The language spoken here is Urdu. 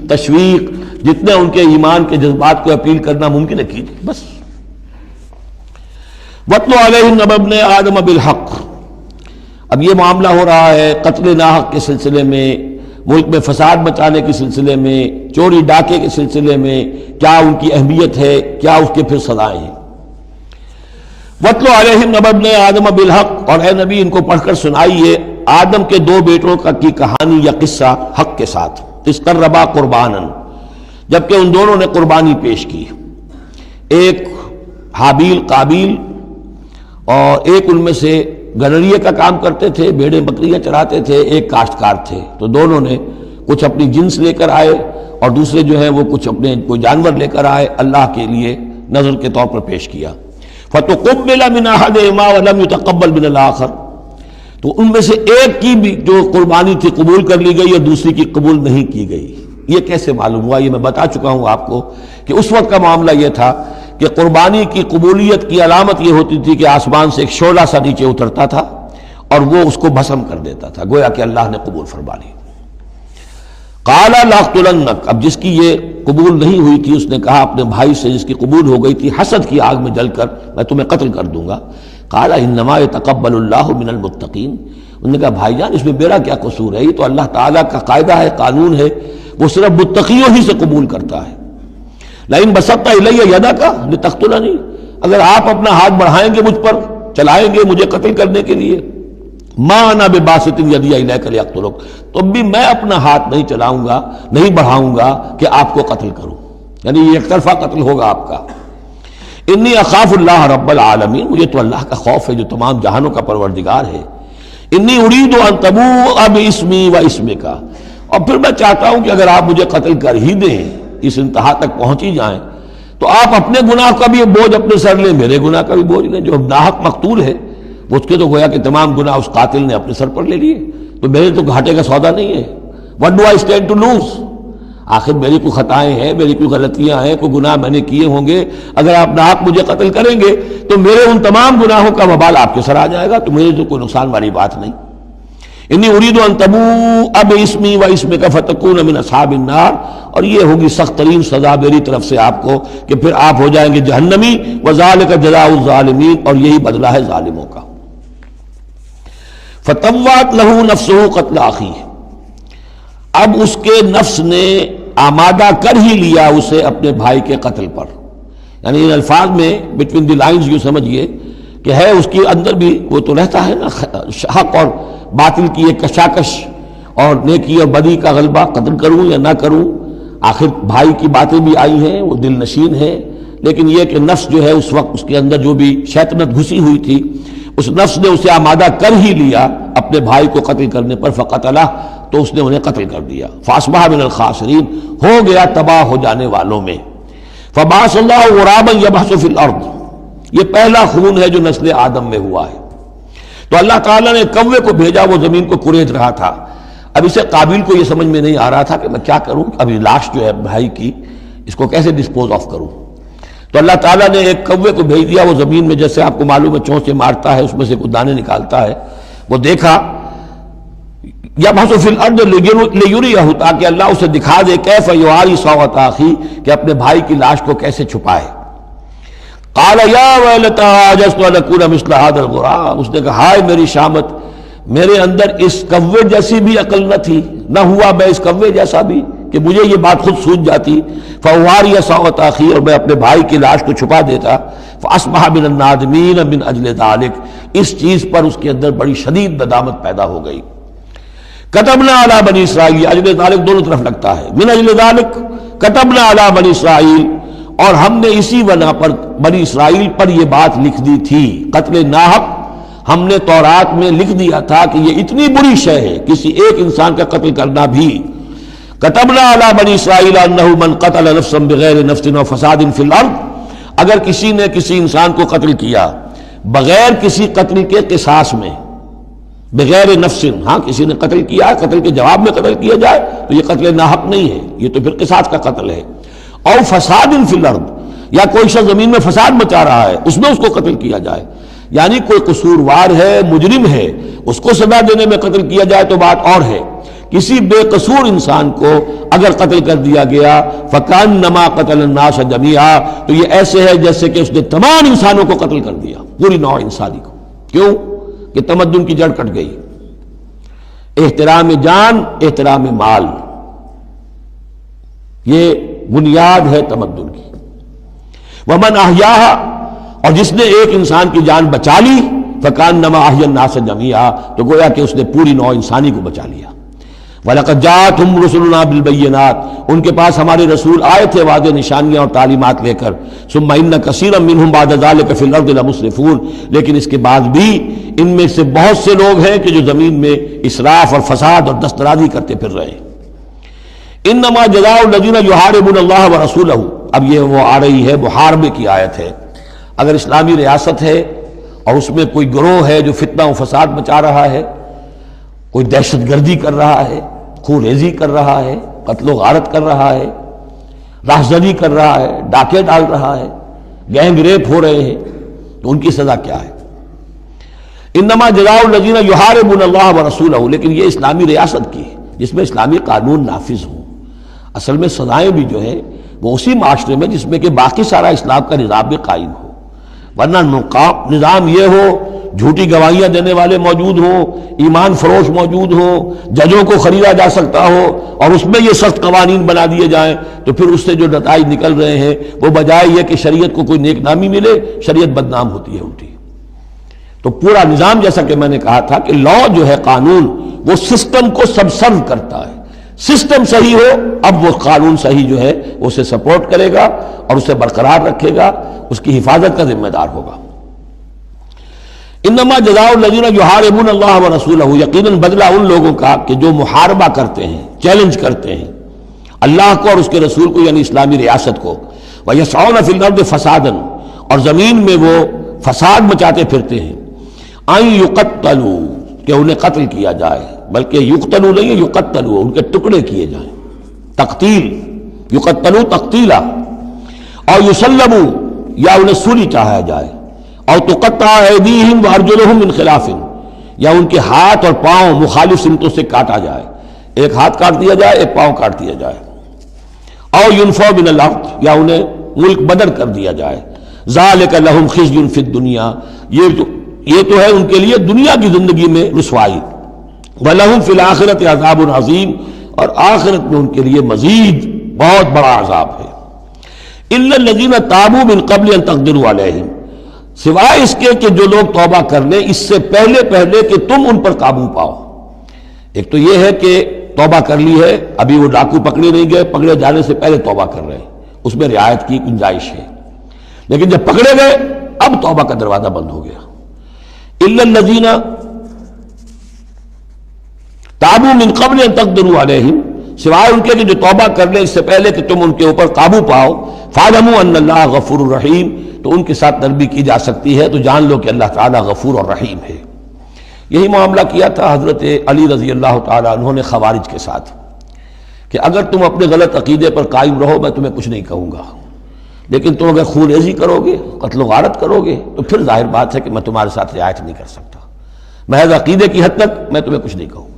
تشویق، جتنے ان کے ایمان کے جذبات کو اپیل کرنا ممکن ہے کیجیے بس۔ وَاتْلُ عَلَيْهِمْ نَبَأَ ابْنَيْ آدَمَ بِالْحَقِّ، اب یہ معاملہ ہو رہا ہے قتل ناحق کے سلسلے میں، ملک میں فساد مچانے کے سلسلے میں، چوری ڈاکے کے سلسلے میں، کیا ان کی اہمیت ہے، کیا اس کے پھر سزائیں ہیں۔ وَاتْلُ عَلَيْهِمْ نَبَأَ ابْنَيْ آدَمَ بِالْحَقِّ، اور اے نبی ان کو پڑھ کر سنائیے آدم کے دو بیٹوں کی کہانی یا قصہ حق کے ساتھ، اِذْ قَرَّبَا قُرْبَانًا، جبکہ ان دونوں نے قربانی پیش کی، ایک حابیل قابیل، اور ایک ان میں سے گنریے کا کام کرتے تھے، بھیڑیں بکریاں چراتے تھے، ایک کاشتکار تھے، تو دونوں نے کچھ اپنی جنس لے کر آئے اور دوسرے جو ہے وہ کچھ اپنے کوئی جانور لے کر آئے، اللہ کے لیے نذر کے طور پر پیش کیا۔ فَتُقُبِّلَ مِنْ أَحَدِهِمَا وَلَمْ يُتَقَبَّلْ مِنَ الْآخَرِ، تو ان میں سے ایک کی بھی جو قربانی تھی قبول کر لی گئی اور دوسری کی قبول نہیں کی گئی۔ یہ کیسے معلوم ہوا؟ یہ میں بتا چکا ہوں آپ کو کہ اس وقت کا معاملہ یہ تھا کہ قربانی کی قبولیت کی علامت یہ ہوتی تھی کہ آسمان سے ایک شعلہ سا نیچے اترتا تھا اور وہ اس کو بھسم کر دیتا تھا، گویا کہ اللہ نے قبول فرما لی۔ قَالَ لَأَقْتُلَنَّكَ، اب جس کی یہ قبول نہیں ہوئی تھی اس نے کہا اپنے بھائی سے جس کی قبول ہو گئی تھی، حسد کی آگ میں جل کر میں تمہیں قتل کر دوں گا۔ قَالَ إِنَّمَا يَتَقَبَّلُ اللَّهُ مِنَ الْمُتَّقِينَ، انہوں نے کہا بھائی جان اس میں میرا کیا قصور ہے، یہ تو اللہ تعالیٰ کا قاعدہ ہے، قانون ہے، وہ صرف متقیوں ہی سے قبول کرتا ہے۔ لَئِن بَسَطْتَ إِلَيَّ يَدَكَ لِتَقْتُلَنِي، اگر آپ اپنا ہاتھ بڑھائیں گے مجھ پر، چلائیں گے مجھے قتل کرنے کے لیے، مَا أَنَا بِبَاسِطٍ يَدِيَ إِلَيْكَ لِأَقْتُلَكَ، تو بھی میں اپنا ہاتھ نہیں چلاؤں گا، نہیں بڑھاؤں گا کہ آپ کو قتل کروں، یعنی یہ ایک طرفہ قتل ہوگا آپ کا۔ انی اخاف اللہ رب العالمین، مجھے تو اللہ کا خوف ہے جو تمام جہانوں کا پروردگار ہے۔ انی ارید ان تبوء باسمی و اسمک، اور پھر میں چاہتا ہوں کہ اگر آپ مجھے قتل کر ہی دیں، اس انتہا تک پہنچ ہی جائیں، تو آپ اپنے گناہ کا بھی بوجھ اپنے سر لیں، میرے گناہ کا بھی بوجھ لیں۔ جو ناحق مقتول ہے اس کے تو گویا کہ تمام گناہ اس قاتل نے اپنے سر پر لے لیے، تو میرے تو گھاٹے کا سودا نہیں ہے۔ What do I stand to lose؟ آخر میری کوئی خطائیں ہیں، میری کوئی غلطیاں ہیں، کوئی گناہ میں نے کیے ہوں گے، اگر آپ ناحق مجھے قتل کریں گے تو میرے ان تمام گناہوں کا وبال آپ کے سر آ جائے گا، تو مجھے تو کوئی نقصان والی بات نہیں۔ انی ارید ان تبوء باسمی و اسمک فتکون من اصحاب النار، اور یہ ہوگی سخت ترین سزا میری طرف سے آپ کو کہ پھر آپ ہو جائیں گے جہنمی، وذالک جزاء الظالمین، اور یہی بدلہ ہے ظالموں کا۔ فطوعت لہ نفسہ قتل اخیہ، اب اس کے نفس نے آمادہ کر ہی لیا اسے اپنے بھائی کے قتل پر، یعنی ان الفاظ میں بٹوین دی لائنز یوں سمجھیے کہ ہے اس کے اندر بھی وہ تو رہتا ہے نا حق اور باطل کی ایک کشاکش اور نیکی اور بدی کا غلبہ، قتل کروں یا نہ کروں، آخر بھائی کی باتیں بھی آئی ہیں، وہ دل نشین ہے، لیکن یہ کہ نفس جو ہے اس وقت اس کے اندر جو بھی شیطنت گھسی ہوئی تھی، اس نفس نے اسے آمادہ کر ہی لیا اپنے بھائی کو قتل کرنے پر، فقتلہ، تو اس نے انہیں قتل کر دیا، فاصبح من الخاسرین، ہو گیا تباہ ہو جانے والوں میں۔ فبعث اللہ غرابا یبحث فی الارض، یہ پہلا خون ہے جو نسل آدم میں ہوا ہے، تو اللہ تعالیٰ نے کوے کو بھیجا، وہ زمین کو کریج رہا تھا۔ اب اسے قابیل کو یہ سمجھ میں نہیں آ رہا تھا کہ میں کیا کروں، ابھی لاش جو ہے بھائی کی اس کو کیسے ڈسپوز آف کروں، تو اللہ تعالیٰ نے ایک کوے کو بھیج دیا، وہ زمین میں جیسے آپ کو معلوم ہے چونچے مارتا ہے، اس میں سے کچھ دانے نکالتا ہے، وہ دیکھا، یبحث فی الارض لیریہ، تاکہ اللہ اسے دکھا دے کیف یواری سوءۃ اخی، کہ اپنے بھائی کی لاش کو کیسے چھپائے۔ قال یا ویلتی عجزت ان اکون مثل ھذا الغراب، اس نے کہا ہائے میری شامت، میرے اندر اس کوے جیسی بھی عقل نہ تھی، نہ ہوا میں اس کوے جیسا بھی کہ مجھے یہ بات خود سوچ جاتی، فواری سوءۃ اخی، اور میں اپنے بھائی کی لاش کو چھپا دیتا، فاصبح من النادمین من اجل ذلک، اس چیز پر اس کے اندر بڑی شدید ندامت پیدا ہو گئی۔ کتبنا علی بنی اسرائیل، اجل ذالک دونوں طرف لگتا ہے، من اجل ذالک کتبنا علی بنی اسرائیل، اور ہم نے اسی بنا پر بنی اسرائیل پر یہ بات لکھ دی تھی، قتل ناحق ہم نے تورات میں لکھ دیا تھا کہ یہ اتنی بری شے ہے کسی ایک انسان کا قتل کرنا بھی۔ کتبنا علی بنی اسرائیل انہ من قتل نفسا بغیر نفس و فساد فی الارض، اگر کسی نے کسی انسان کو قتل کیا بغیر کسی قتل کے قصاص میں، بغیر نفس، ہاں کسی نے قتل کیا، قتل کے جواب میں قتل کیا جائے تو یہ قتل ناحق نہیں ہے، یہ تو پھر قصاص کا قتل ہے۔ اور فساد فی الارض، یا کوئی شخص زمین میں فساد مچا رہا ہے اس میں اس کو قتل کیا جائے، یعنی کوئی قصوروار ہے، مجرم ہے، اس کو سزا دینے میں قتل کیا جائے تو بات اور ہے، کسی بے قصور انسان کو اگر قتل کر دیا گیا فَكَأَنَّمَا قَتَلَ النَّاسَ جَمِيعًا، تو یہ ایسے ہے جیسے کہ اس نے تمام انسانوں کو قتل کر دیا، پوری نوع انسانی کو۔ کیوں؟ کہ تمدن کی جڑ کٹ گئی۔ احترام جان، احترام مال، یہ بنیاد ہے تمدن کی۔ وَمَنْ أَحْيَاهَا، اور جس نے ایک انسان کی جان بچا لی فَكَأَنَّمَا أَحْيَا النَّاسَ جَمِيعًا، تو گویا کہ اس نے پوری نوع انسانی کو بچا لیا۔ وَلَقَدْ جَاءَتْهُمْ رُسُلُنَا بِالْبَيِّنَاتِ، ان کے پاس ہمارے رسول آئے تھے واضح نشانیاں اور تعلیمات لے کر۔ ثُمَّ إِنَّ كَثِيرًا مِّنْهُمْ بَعْدَ ذَلِكَ فِي الْأَرْضِ لَمُسْرِفُونَ، لیکن اس کے بعد بھی ان میں سے بہت سے لوگ ہیں کہ جو زمین میں اسراف اور فساد اور دسترازی کرتے پھر رہے ہیں۔ انما جزاء الذین یحاربون اللہ ورسولہ، اب یہ وہ آ رہی ہے محاربے کی آیت ہے۔ اگر اسلامی ریاست ہے اور اس میں کوئی گروہ ہے جو فتنہ و فساد مچا رہا ہے، کوئی دہشت گردی کر رہا ہے، خون ریزی کر رہا ہے، قتل و غارت کر رہا ہے، راہزنی کر رہا ہے، ڈاکے ڈال رہا ہے، گینگ ریپ ہو رہے ہیں، تو ان کی سزا کیا ہے؟ انما جزاء الذین یحاربون اللہ ورسولہ، لیکن یہ اسلامی ریاست کی ہے جس میں اسلامی قانون نافذ ہوں۔ اصل میں سزائیں بھی جو ہے وہ اسی معاشرے میں جس میں کہ باقی سارا اسلام کا نظام بھی قائم ہو، ورنہ نظام یہ ہو جھوٹی گواہیاں دینے والے موجود ہوں، ایمان فروش موجود ہوں، ججوں کو خریدا جا سکتا ہو، اور اس میں یہ سخت قوانین بنا دیے جائیں، تو پھر اس سے جو نتائج نکل رہے ہیں وہ بجائے یہ کہ شریعت کو کوئی نیک نامی ملے، شریعت بدنام ہوتی ہے الٹی۔ تو پورا نظام، جیسا کہ میں نے کہا تھا کہ لا جو ہے قانون، وہ سسٹم کو سبسرو کرتا ہے۔ سسٹم صحیح ہو، اب وہ قانون صحیح جو ہے اسے سپورٹ کرے گا اور اسے برقرار رکھے گا، اس کی حفاظت کا ذمہ دار ہوگا۔ انما جزاء الذین یحاربون اللہ ورسولہ، یقیناً بدلہ ان لوگوں کا کہ جو محاربہ کرتے ہیں، چیلنج کرتے ہیں اللہ کو اور اس کے رسول کو، یعنی اسلامی ریاست کو، وَيَسْعَوْنَ فِي الْأَرْضِ فَسَادًا، اور زمین میں وہ فساد مچاتے پھرتے ہیں، أَن يُقَتَّلُوا، کہ انہیں قتل کیا جائے، بلکہ یقتلوا نہیں ہے، یقتلوا، ان کے ٹکڑے کیے جائیں، تقتیل، یقتلوا تقتیلا، اور یسلبوا، یا انہیں سولی چاہا جائے، اور تقطع ایدیہم وارجلہم من خلاف، یا ان کے ہاتھ اور پاؤں مخالف سمتوں سے کاٹا جائے، ایک ہاتھ کاٹ دیا جائے، ایک پاؤں کاٹ دیا جائے، اور ينفوا من الارض، یا انہیں ملک بدر کر دیا جائے۔ ذالک لہم خزی فی الدنیا، یہ تو ہے ان کے لیے دنیا کی زندگی میں رسوائی، وَلَهُمْ فِي الْآخِرَةِ عَذَابٌ عَظِيمٌ، اور آخرت میں ان کے لیے مزید بہت بڑا عذاب ہے۔ إِلَّا الَّذِينَ تَابُوا مِن قَبْلِ أَن تَقْدِرُوا عَلَيْهِمْ، سوائے اس کے کہ جو لوگ توبہ کر لیں اس سے پہلے کہ تم ان پر قابو پاؤ۔ ایک تو یہ ہے کہ توبہ کر لی ہے، ابھی وہ ڈاکو پکڑے نہیں گئے، پکڑے جانے سے پہلے توبہ کر رہے ہیں، اس میں رعایت کی گنجائش ہے، لیکن جب پکڑے گئے اب توبہ کا دروازہ بند ہو گیا۔ إِلَّا الَّذِينَ تابوا من قبل ان تقدروا علیہم، سوائے ان کے کہ جو توبہ کر لیں اس سے پہلے کہ تم ان کے اوپر قابو پاؤ، فاعلموا ان اللہ غفور الرحیم، تو ان کے ساتھ نرمی کی جا سکتی ہے، تو جان لو کہ اللہ تعالیٰ غفور اور رحیم ہے۔ یہی معاملہ کیا تھا حضرت علی رضی اللہ تعالیٰ عنہ نے خوارج کے ساتھ، کہ اگر تم اپنے غلط عقیدے پر قائم رہو میں تمہیں کچھ نہیں کہوں گا، لیکن تم اگر خون ریزی کرو گے، قتل و غارت کرو گے، تو پھر ظاہر بات ہے کہ میں تمہارے ساتھ رعایت نہیں کر سکتا، محض عقیدے کی حد تک میں تمہیں کچھ نہیں کہوں گا۔